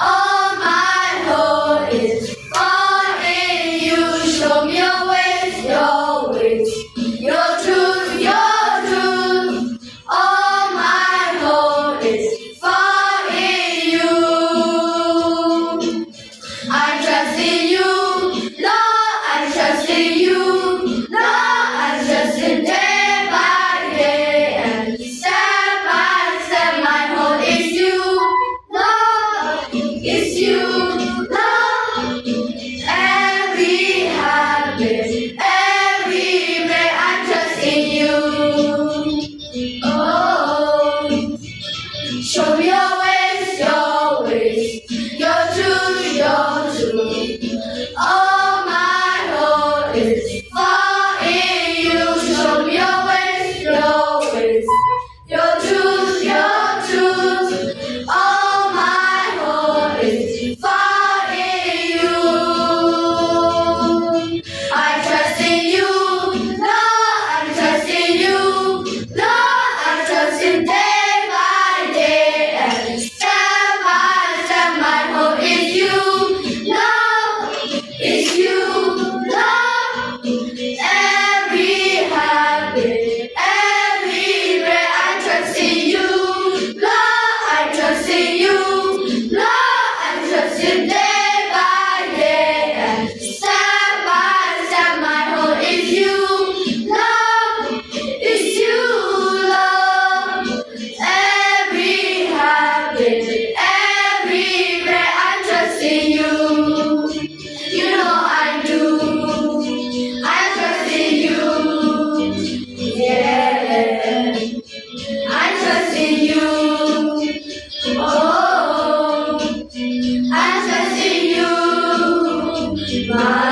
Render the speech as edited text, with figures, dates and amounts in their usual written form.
All my hope is for in you. Show me your ways, your ways, your truth, your truth. All my hope is for in you. I trust in you, Lord, I trust in you, Lord, I trust in day by day and step by step. My hope is you, Lord, it's you, Lord. Every habit, every way I trust in you. Oh, show me your ways, your truth, your truth. All my hope is for in you. Show me your ways, your truth, your truth. All my hope is for in you. I trust in you, Lord, I trust in you, Lord, I trust in day by day and step by step. My hope is you, Lord, it's you, Lord. Every habit, everywhere I trust in you, Lord, I trust in you, Lord, I trust in day by day and step by step. My hope is you, Lord, it's you, Lord. Every habit, everywhere I trust in you. You know I do. I trust in you. Yeah. I trust in you. Oh, I trust in you. My